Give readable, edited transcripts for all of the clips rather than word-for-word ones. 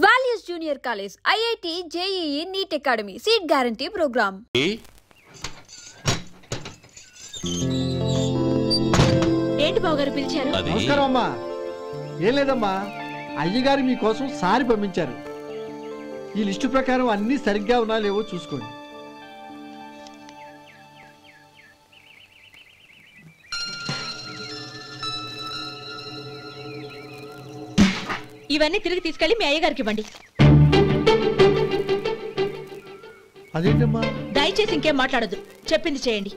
Values junior college, IIT, JEE, NEET academy, seat guarantee program. ఏంటి బావగారు పిలిచారు? నమస్కారం అమ్మా. ఏం లేదమ్మా, అయ్యగారు మీకోసం సారి పంపించారు. ఈ లిస్టు ప్రకారం అన్ని సరిగ్గా ఉన్నా లేవో చూసుకోండి. ఇవన్నీ తిరిగి తీసుకెళ్లి మీ అయ్యగారికి ఇవ్వండి. అదేంటమ్మా? దయచేసి ఇంకేం మాట్లాడద్దు, చెప్పింది చేయండి.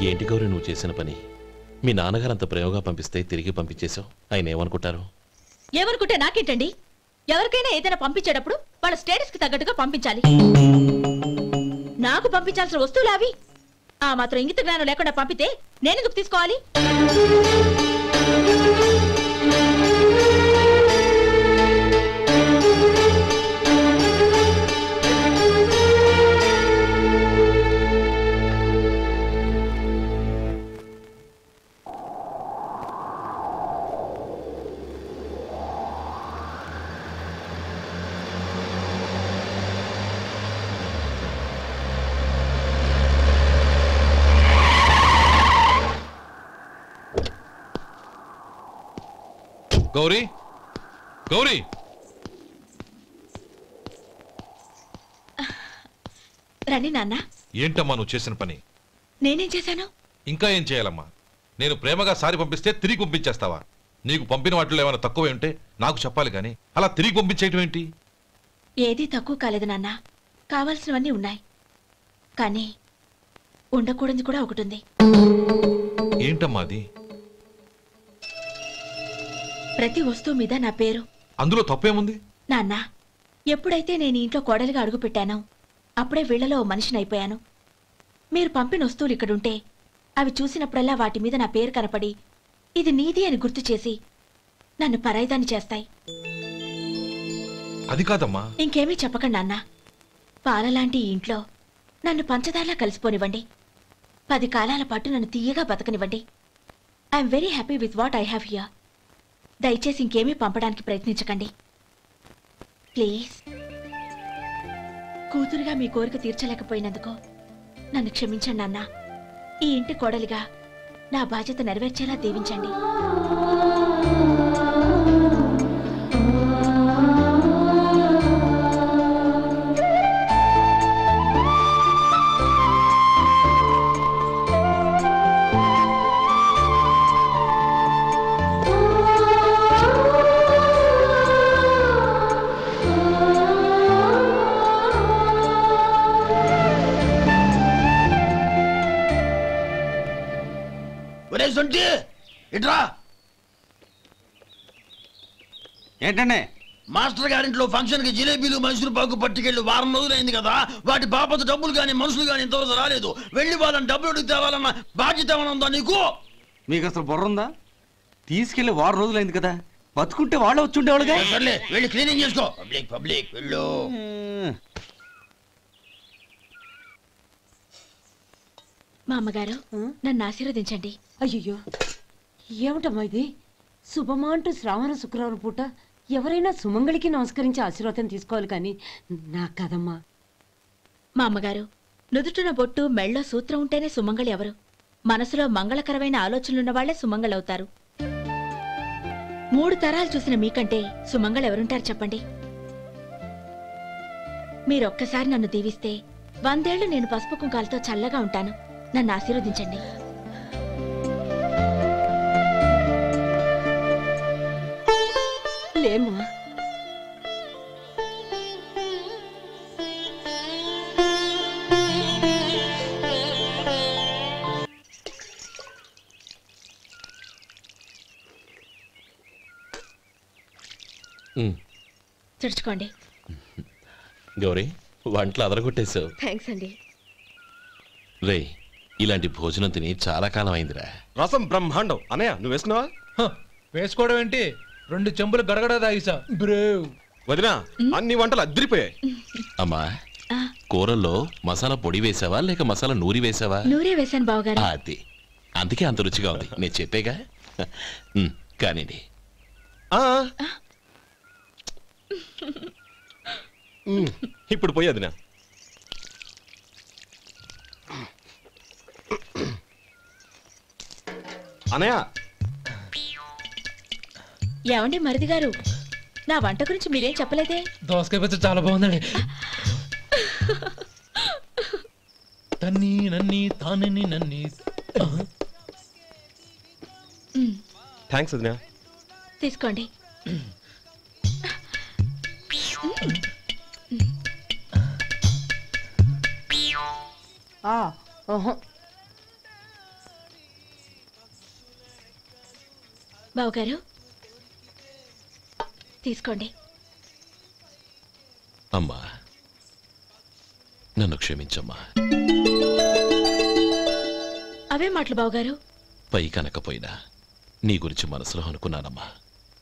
ఏంటి గౌరీ నువ్వు చేసిన పని? మీ నాన్నగారు అంత ప్రేమగా పంపిస్తే తిరిగి పంపించేశావు. ఆయన ఏమనుకుంటారు? ఏమనుకుంటే నాకేంటండి? ఎవరికైనా ఏదైనా పంపించేటప్పుడు వాళ్ళ స్టేటస్ కి తగ్గట్టుగా పంపించాలి. నాకు పంపించాల్సిన వస్తువులు అవి. ఆ మాత్రం ఇంగిత జ్ఞానం లేకుండా పంపితే నేనెందుకు తీసుకోవాలి? గౌరీ, గౌరీ, రండి నాన్న. ఏంటమ్మా నువ్వు చేసిన పని? నేనేం చేశాను? ఇంకా ఏం చేయాలమ్మా? నేను ప్రేమగా సారి పంపిస్తే తిరిగి పంపించేస్తావా? నీకు పంపిన వాటిలో ఏమైనా తక్కువ ఉంటే నాకు చెప్పాలి కానీ అలా తిరిగి పంపించేయటం ఏంటి? ఏదీ తక్కువ కాలేదు నాన్న, కావాల్సినవన్నీ ఉన్నాయి. కానీ ఉండకూడదు కూడా ఒకటి ఉంది. ఏంటమ్మా అది? ప్రతి వస్తువు మీద నా పేరు. అందులో తప్పేముంది? నాన్న, ఎప్పుడైతే నేను ఇంట్లో కోడలిగా అడుగు పెట్టానో అప్పుడే వీళ్లలో ఓ మనిషిని అయిపోయాను. మీరు పంపిన వస్తువులు ఇక్కడుంటే అవి చూసినప్పుడల్లా వాటి మీద నా పేరు కనపడి ఇది నీది అని గుర్తు చేసి నన్ను పరాయిదాన్ని చేస్తాయి. అది కాదమ్మా. ఇంకేమీ చెప్పకండి నాన్న. పాలలాంటి ఈ ఇంట్లో నన్ను పంచదారలా కలిసిపోనివ్వండి. 10 కాలాల పాటు నన్ను తీయగా బతకనివ్వండి. I'm very happy with what I have here. దయచేసి ఇంకేమీ పంపడానికి ప్రయత్నించకండి ప్లీజ్. కూతురుగా మీ కోరిక తీర్చలేకపోయినందుకు నన్ను క్షమించండి నాన్న. ఈ ఇంటి కోడలిగా నా బాధ్యత నెరవేర్చేలా దీవించండి. ఏంటండి? మాస్టర్ గారింట్లో ఫంక్షన్ కి జిలేబీలు మైసూరు పాకు పట్టుకెళ్ళి వారం రోజులైంది కదా. వాటి బాపత డబ్బులు కానీ మనుషులు కానీ ఇంతవరకు రాలేదు. వెళ్ళి వాళ్ళని డబ్బులు అడిగి తేవాలన్న బాధ్యత ఏమైనా ఉందా నీకు? మీకు అసలు బుర్ర ఉందా? తీసుకెళ్లి వారం రోజులైంది కదా, బతుకుంటే వాళ్ళు వచ్చి ఉండేవాళ్ళుగా. సర్లే వెళ్ళి క్లీనింగ్ చేసుకో. పబ్లిక్ పబ్లిక్ వెళ్ళు. మా అమ్మగారు నన్ను ఆశీర్వదించండి. అయ్యో ఏమిటమ్మా ఇది? శుభమా అంటూ శ్రావణ శుక్రవారం పూట ఎవరైనా సుమంగళికి నమస్కరించి ఆశీర్వాదం తీసుకోవాలి కానీ నా కదమ్మా. మా అమ్మగారు నుదుటిన బొట్టు మెళ్ళో సూత్రం ఉంటేనే సుమంగళి ఎవరు? మనసులో మంగళకరమైన ఆలోచనలున్న వాళ్లే సుమంగళవుతారు. 3 తరాలు చూసిన మీకంటే సుమంగళ ఎవరుంటారు చెప్పండి? మీరొక్కసారి నన్ను దీవిస్తే 100 ఏళ్లు నేను పసుపు కుంకాలతో చల్లగా ఉంటాను. నన్ను ఆశీర్వదించండి. లేమ్మా, తుడుచుకోండి. గౌరీ, వంటలు అదరగొట్టేశావు. థ్యాంక్స్ అండి. రే, ఇలాంటి భోజనం తిని చాలా కాలం అయిందిరా. రసం బ్రహ్మాండం. అనయ్య నువ్వు వేసుకున్నావా? వేసుకోవడం ఏంటి, 2 చెంబులు గడగడ తాగిసా. బ్రేవ్ వదినా, అన్ని వంటలు అద్దరిపోయాయి. అమ్మా, కూరల్లో మసాలా పొడి వేసావా లేక మసాలా నూరి వేసావా? నూరే వేశాను బావగారు. అది అందుకే అంత రుచిగా ఉంది. నేను చెప్పేగా. కానివ్వండి. ఇప్పుడు పోయి వదినా. అనయ్య, ఏమండి మరిది గారు, నా వంట గురించి మీరేం చెప్పలేదే? దోసకాయ పచ్చడి చాలా బాగుందండి. తన్ని నన్ని తానని నన్ని. థ్యాంక్స్ వదినా. తీసుకోండి. బావగారు తీసుకోండి. అమ్మా, నన్ను క్షమించమ్మా. అవే మాటలు బావగారు. పై కనకపోయినా నీ గురించి మనసులో అనుకున్నానమ్మా.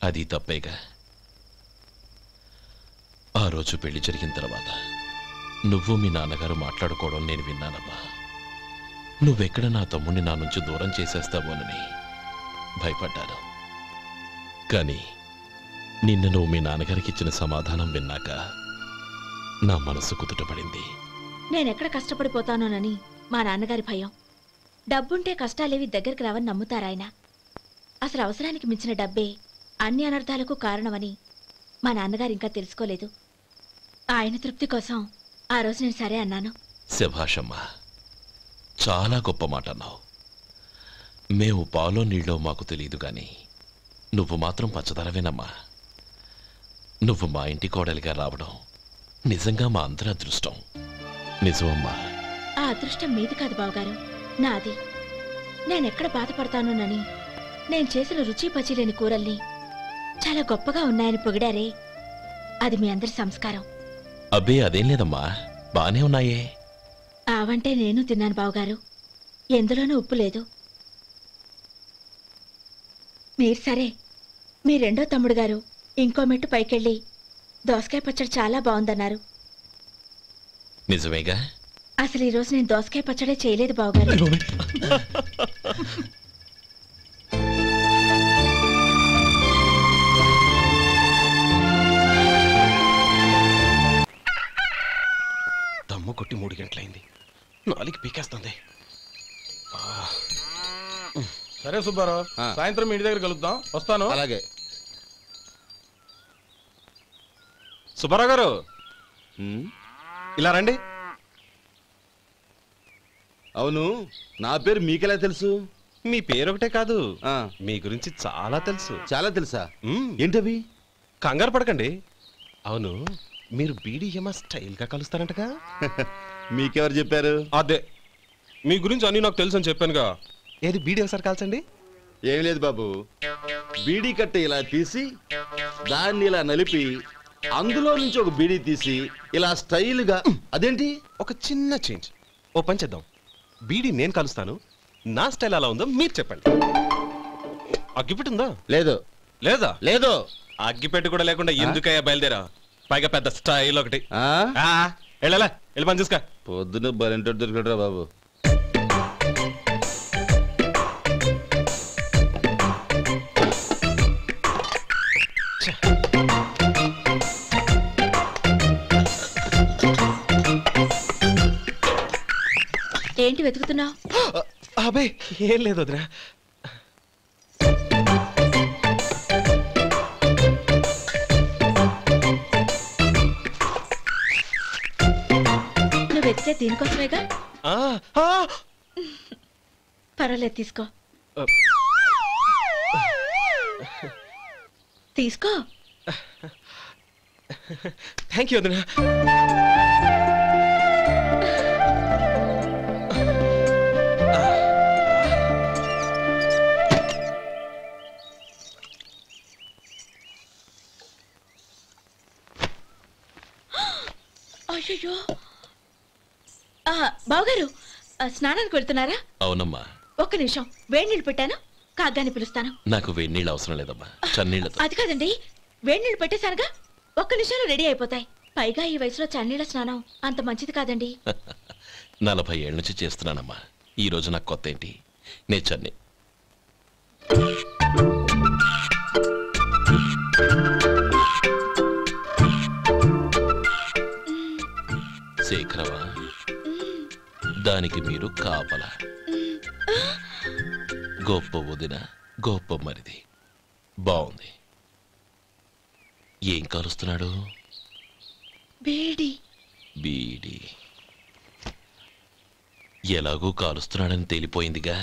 అది తప్పేగా. ఆ రోజు పెళ్లి జరిగిన తర్వాత నువ్వు మీ నాన్నగారు మాట్లాడుకోవడం నేను విన్నానమ్మా. నువ్వెక్కడ నా తమ్ముడిని నా నుంచి దూరం చేసేస్తావోనని భయపడ్డాను. కానీ నిన్న నువ్వు మీ నాన్నగారికి ఇచ్చిన సమాధానం విన్నాక నా మనసు కుదుటపడింది. నేనెక్కడ కష్టపడిపోతానోనని మా నాన్నగారి భయం. డబ్బుంటే కష్టాలేవి దగ్గరికి రావని నమ్ముతారాయన. అసలు అవసరానికి మించిన డబ్బే అన్ని అనర్థాలకు కారణమని మా నాన్నగారు ఇంకా తెలుసుకోలేదు. ఆయన తృప్తి కోసం ఆ రోజు నేను సరే అన్నాను. శభాషమ్మా, చాలా గొప్ప మాట అన్నావు. మేము పాలో నీళ్ళో మాకు తెలియదు గాని నువ్వు మాత్రం పచ్చదనవేనమ్మా. నువ్వు మా ఇంటి కోడలిగా రావడం నిజంగా మా అందరి అదృష్టం. నిజమమ్మా. ఆ అదృష్టం మీది కాదు బావగారు, నాది. నేనెక్కడ బాధపడతానోనని నేను చేసిన రుచి పచిలేని కూరల్ని చాలా గొప్పగా ఉన్నాయని పొగిడారే, అది మీ అందరి సంస్కారం. అబ్బే అదేం లేదమ్మా, బానే ఉన్నాయే. ఆవంటే నేను తిన్నాను బావగారు, ఎందులోనూ ఉప్పు లేదు. మీరు సరే, మీ రెండో తమ్ముడు గారు ఇంకో మెట్టు పైకెళ్ళి దోసకాయ పచ్చడి చాలా బాగుందన్నారు. నిజమేగా? అసలు ఈరోజు నేను దోసకాయ పచ్చడే చేయలేదు బావగారు. దమ్ము కొట్టి 3 గంటలైంది. 4కి పీకేస్తుంది. సరే సుబ్బారావు, సాయంత్రం మీ ఇంటి దగ్గర కలుద్దాం. వస్తాను. అలాగే. సుబ్బారావు గారు ఇలా రండి. అవును, నా పేరు మీకెలా తెలుసు? మీ పేరు ఒకటే కాదు, మీ గురించి చాలా తెలుసు. చాలా తెలుసా? ఏంటవి? కంగారు పడకండి. అవును, మీరు బీడీఎం స్టైల్ గా కలుస్తారంటగా? మీకెవరు చెప్పారు? అదే, మీ గురించి అన్ని నాకు తెలుసు అని చెప్పానుగా. ఏది బీడీ ఒకసారి కాల్చండి. ఏం లేదు బాబు, బీడీ కట్ట ఇలా తీసి దాన్ని ఇలా నలిపి అందులో నుంచి ఒక బీడీ తీసి ఇలా స్టైల్గా. అదేంటి? ఒక చిన్న చేంజ్. ఓ పని చేద్దాం, బీడీ నేను కలుస్తాను, నా స్టైల్ అలా ఉందో మీరు చెప్పండి. అగ్గిపెట్టి ఉందా? లేదు. లేదా? లేదు. అగ్గిపెట్టి కూడా లేకుండా ఎందుకయ్యా బయలుదేరా? పైగా పెద్ద స్టైల్ ఒకటి. వెళ్ళాలా, వెళ్ళి పని చూసుకో. పొద్దున బలింటో దొరికడరా బాబు. ఏంటి వెతుకుతున్నావు? అబే ఏం లేదు వదినా. నువ్వు వెతికే దీనికోసమేగా. పర్వాలేదు, తీసుకో. తీసుకో. థ్యాంక్ యూ వదినా. అయ్యో, బావగారు స్నానానికి వెళ్తున్నారా? అవునమ్మా. ఒక్క నిమిషం, వేడి నీళ్ళు పెట్టాను, కాగ్గాని పిలుస్తాను. నాకు వేడి నీళ్ళు అవసరం లేదమ్మా, చన్నీళ్ళతో. అది కాదండి, వేడి నీళ్ళు పెట్టేశానుగా, ఒక్క నిమిషంలో రెడీ అయిపోతాయి. పైగా ఈ వయసులో చన్నీళ్ళ స్నానం అంత మంచిది కాదండి. 40 ఏళ్ళ నుంచి చేస్తున్నానమ్మా. ఈ రోజు నాకు కొత్త ఏంటి? నే చన్ని. శేఖరవా, దానికి మీరు కాపలా. గొప్ప వదిన, గొప్ప మరిది. బాగుంది. ఏం కాలుస్తున్నాడు? బీడి. బీడి ఎలాగూ కాలుస్తున్నాడని తేలిపోయిందిగా.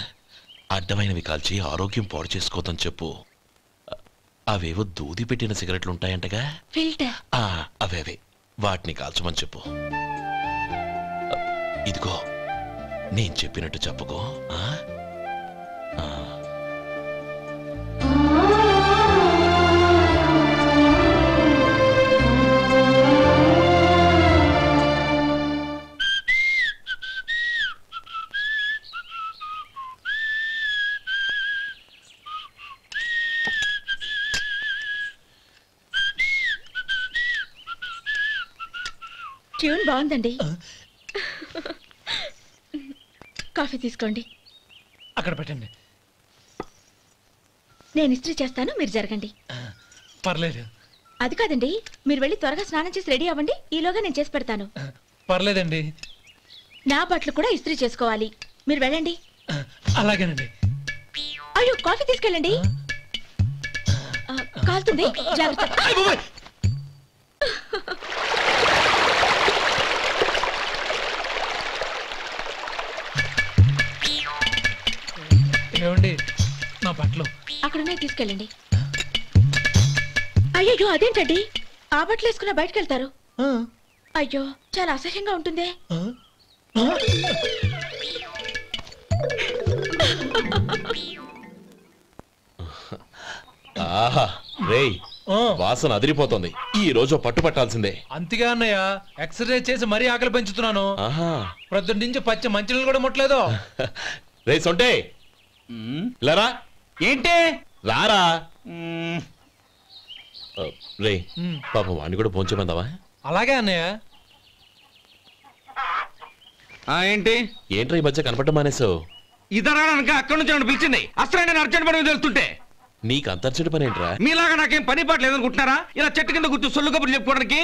అడ్డమైనవి కాల్చి ఆరోగ్యం పాడు చేసుకోదని చెప్పు. అవేవో దూది పెట్టిన సిగరెట్లు ఉంటాయంటగా, ఫిల్టర్. అవే వాటిని కాల్చమని చెప్పు. ఇదిగో నేను చెప్పినట్టు చెప్పుకో. ట్యూన్ బాగుందండి. కాఫీ తీసుకోండి. అక్కడ పెట్టండి. నేను ఇస్త్రీ చేస్తాను, మీరు జరగండి. పర్లేదు. అది కాదండి, మీరు వెళ్ళి త్వరగా స్నానం చేసి రెడీ అవ్వండి, ఈలోగా నేను చేసి పెడతాను. పర్లేదండి. నా బట్టలు కూడా ఇస్త్రీ చేసుకోవాలి, మీరు వెళ్ళండి. అలాగేనండి. అయ్యో, కాఫీ తీసుకెళ్ళండి. కాలుతుంది, జాగ్రత్త. ఏమండి, నా బట్టలు అక్కడున్నాయి, తీసుకెళ్ళండి. అయ్యో, అదేంటండి, ఆ బట్టలు వేసుకున్న బయటకు వెళ్తారు? అయ్యో, చాలా అసహ్యంగా ఉంటుందే. ఆహా రేయ్, వాసన అదిరిపోతుంది. ఈ రోజు పట్టు పట్టాల్సిందే. అంతగా అన్నయ్య, ఎక్సర్సైజ్ చేసి మరీ ఆకలి పెంచుతున్నాను. ప్రొద్దున నుంచి పచ్చ మంచినీళ్ళు కూడా ముట్టలేదు. రే సొంటే, లరా. ఏంటి? రారా. రే పాపం వాడిని కూడా పోంచమందావా? అలాగే అన్నయ్య. ఏంటి ఏంట్రా ఈ మధ్య కనపడటం మానేసావు? ఇతరా అక్కడి నుంచి నన్ను పిలిచింది. అసలు నేను అర్జెంట్ పని తెలుస్తుంటే నీకు అంతర్చడి పని ఏంట్రా? మీలాగా నాకేం పని పాట లేదనుకుంటున్నారా? ఇలా చెట్టు కింద కూర్చో సొల్లు కబుర్లు చెప్పుకోవడానికి.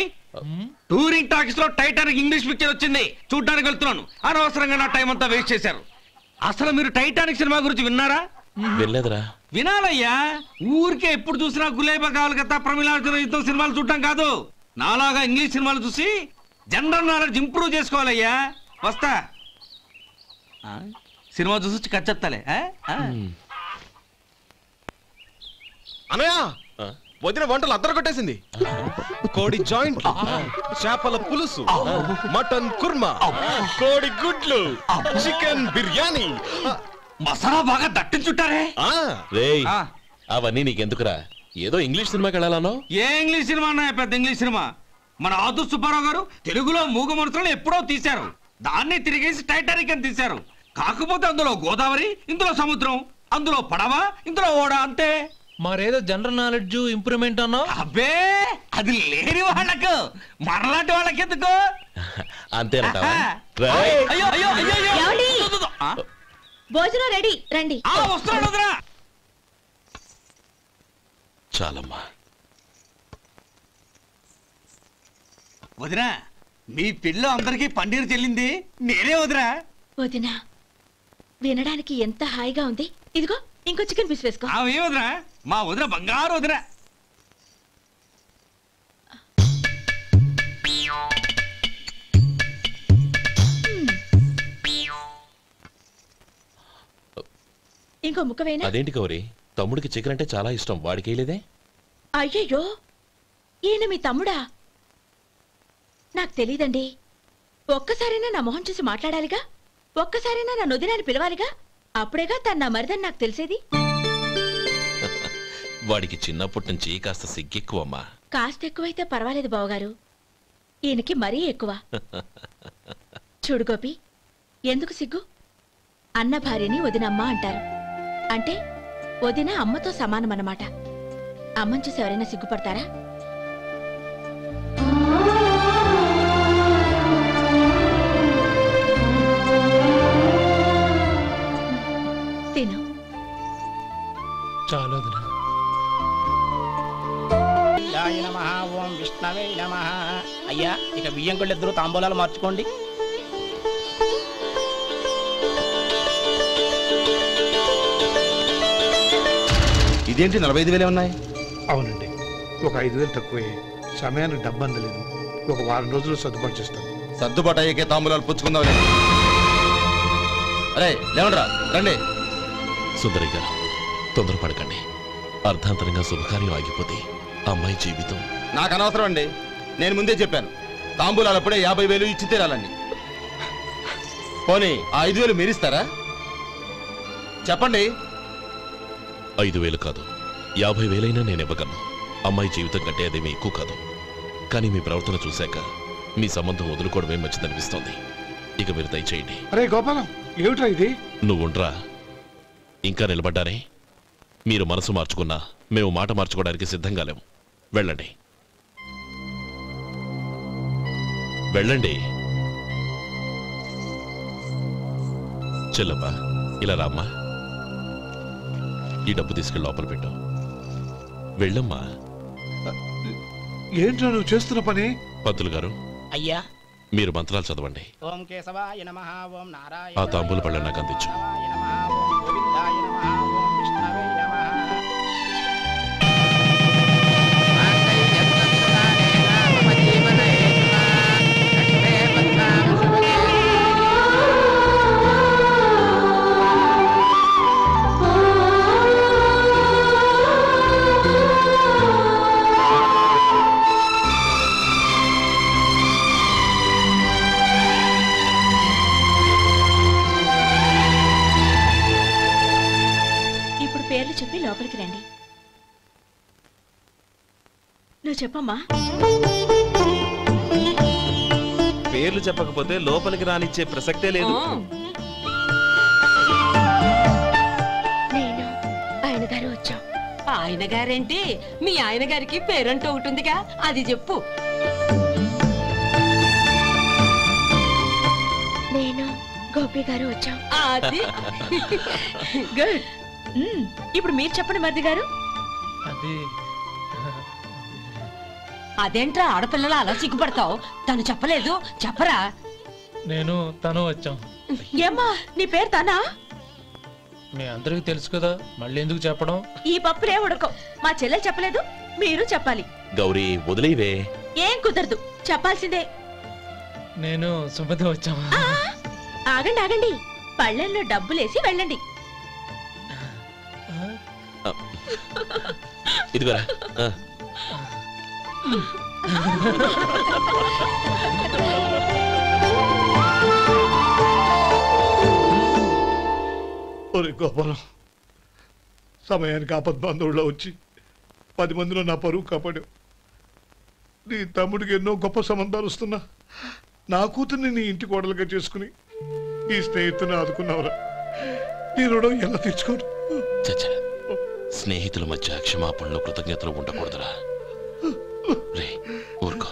టూరింగ్ టాకీస్ లో టైటానిక్ ఇంగ్లీష్ పిక్చర్ వచ్చింది, చూడ్డానికి వెళ్తున్నాను. అనవసరంగా నా టైం అంతా వేస్ట్ చేశారు. అసలు మీరు టైటానిక్ సినిమా గురించి విన్నారా? వినలేదురా. వినాలయ్యా. ఊరికే ఎప్పుడు చూసినా గులేబా కావాలి కదా, ప్రమిళార్జున యుద్ధం సినిమాలు చూడటం కాదు. నాలాగా ఇంగ్లీష్ సినిమాలు చూసి జనరల్ నాలెడ్జ్ ఇంప్రూవ్ చేసుకోవాలయ్యా. వస్తా. సినిమా చూసి కచ్చెత్తాలే. అనయ్య, వదిన వంటలు అద్దరు కొట్టేసింది. కోడి జాయింట్, చేపల పులుసు, మటన్ కుర్మా, కోడి గుడ్లు, చికెన్ బిర్యానీ, మసాలా బాగా దట్టించుంటారే. రేయ్, అవన్నీ నీకెందుకురా? ఏదో ఇంగ్లీష్ సినిమాకి వెళ్ళాలనో? ఏ ఇంగ్లీష్ సినిమా అన్నా? పెద్ద ఇంగ్లీష్ సినిమా. మన ఆదు సుబ్బారావు గారు తెలుగులో మూగ మనుషులను ఎప్పుడో తీశారు. దాన్ని తిరిగేసి టైటానిక్ అని తీశారు. కాకపోతే అందులో గోదావరి, ఇందులో సముద్రం, అందులో పడవ, ఇందులో ఓడ, అంతే. మరేదో జనరల్ నాలెడ్జ్ ఇంప్రూవ్మెంట్ అన్నా? అబ్బే, అది లేని వాళ్ళకు, మనలాంటి వాళ్ళకి ఎందుకు? అంతేనంటావా? భోజనం రెడీ, రండి. వస్తున్నాడు వదరా. చాలమ్మా. వదినా, మీ పిల్ల అందరికీ పన్నీరు చెల్లింది నేనే వదినా. వదినా, వినడానికి ఎంత హాయిగా ఉంది. ఇదిగో ఇంకో చికెన్ పీస్ వేసుకో. ఏ వదినా, మా వదిన బంగారు వదినా. ఇంకో ముక్క వేయనా? అదేంటి గౌరీ, తమ్ముడికి చికెన్ అంటే చాలా ఇష్టం, వాడికి వేయలేదే? అయ్యయ్యో, ఈయన మీ తమ్ముడా? నాకు తెలీదండి. ఒక్కసారైనా నా మొహం చూసి మాట్లాడాలిగా, ఒక్కసారైనా నా నొదినాన్ని పిలవాలిగా, అప్పుడేగా తన నా మరిదని నాకు తెలిసేది. వాడికి చిన్నప్పటి నుంచి కాస్త సిగ్గెక్కువమ్మా. కాస్త ఎక్కువైతే పర్వాలేదు బావగారు, ఈయనకి మరీ ఎక్కువ. చూడు గోపి, ఎందుకు సిగ్గు? అన్న భార్యని వదినమ్మ అంటారు. అంటే వదిన అమ్మతో సమానమన్నమాట. అమ్మని చూసి ఎవరైనా సిగ్గుపడతారా? తిను. చాలు ఓం విష్ణవే నమః. అయ్యా ఇక బియ్యం కొళ్ళు ఇద్దరు తాంబూలాలు మార్చుకోండి. ఇదేంటి 45,000 ఉన్నాయి? అవునండి, ఒక 5,000 తక్కువే. సమయానికి డబ్బు అందలేదు. ఒక వారం రోజులు సర్దుబాటు చేస్తాం. సర్దుబాటు అయ్యే తాంబూలాలు పుచ్చుకుందాం. అరే లేవండ్రా, రండి. సుందరి గారు, తొందరపడకండి. అర్ధాంతరంగా శుభకార్యం ఆగిపోతే అమ్మాయి జీవితం. నాకు అనవసరం అండి. నేను ముందే చెప్పాను, తాంబూలాలు అప్పుడే 50,000 ఇచ్చి తీరాలండి. పోనీ ఆ 5,000 మీరిస్తారా? చెప్పండి. 5,000 కాదు, 50,000 నేను ఇవ్వగలను. అమ్మాయి జీవితం కంటే అదేమీ ఎక్కువ కాదు. కానీ మీ ప్రవర్తన చూశాక మీ సంబంధం వదులుకోవడమే మంచిదనిపిస్తోంది. ఇక మీరు దయచేయండి. అరే గోపాలం, ఏమిట్రా ఇది? నువ్వుండ్రా. ఇంకా నిలబడ్డారే? మీరు మనసు మార్చుకున్నా మేము మాట మార్చుకోవడానికి సిద్ధంగా లేము. వెళ్ళండి, వెళ్ళండి. చెల్లమ్మా, ఇలా రామ్మా. ఈ డబ్బు తీసుకెళ్ళి లోపల పెట్టు. వెళ్ళమ్మా. ఏంట్రా నువ్వు చేస్తున్న పని? పంతులు గారు, అయ్యా మీరు మంత్రాలు చదవండి. ఓం కేశవాయ నమః. ఓం నారాయణ. ఆ తాంబూల పళ్ళ నాకు అందించు. ఓం గోవిందాయ నమః. ఓం విష్ణవే నమః. పేర్లు చెప్పి లోపలికి రండి. నువ్వు చెప్పమ్మా. పేర్లు చెప్పకపోతే లోపలికి రానిచ్చే ప్రసక్తే లేదు. నేను ఆయన గారు వచ్చాం. ఆయన గారేంటి? మీ ఆయన గారికి పేరంటూ ఒకటి ఉందిగా, అది చెప్పు. నేను గోపి గారు వచ్చాం. అది గుడ్. ఇప్పుడు మీరు చెప్పండి మరిది గారు. అదేంట్రా ఆడపిల్లలు అలా సిగ్గుపడతావు? తను చెప్పలేదు, చెప్పరా? నేను తను వచ్చాం. ఏమ్మా నీ పేరు తనా? మీ అందరికి తెలుసు కదా, మళ్ళీ ఎందుకు చెప్పడం? ఈ పప్పులే ఉడకం. మా చెల్లెలు చెప్పలేదు, మీరు చెప్పాలి. గౌరీ వదిలేవే. ఏం కుదరదు, చెప్పాల్సిందే. నేను సుమతి వచ్చాం. ఆగండి ఆగండి, పళ్ళెల్లో డబ్బులేసి వెళ్ళండి. ఇదిగోరా. ఒరే గోపాలం, సమయానికి ఆపద్బాంధవుల్లో వచ్చి 10 మందిలో నా పరువు కాపాడావు. నీ తమ్ముడికి ఎన్నో గొప్ప సంబంధాలు వస్తున్నా నా కూతుర్ని నీ ఇంటి కోడలుగా చేసుకుని ఈ స్నేహితుని ఆదుకున్నావురా. నీ రుణం ఎలా తీర్చుకోరు? స్నేహితుల మధ్య క్షమాపణలు కృతజ్ఞతలు ఉండకూడదురా. రే ఊరుకో.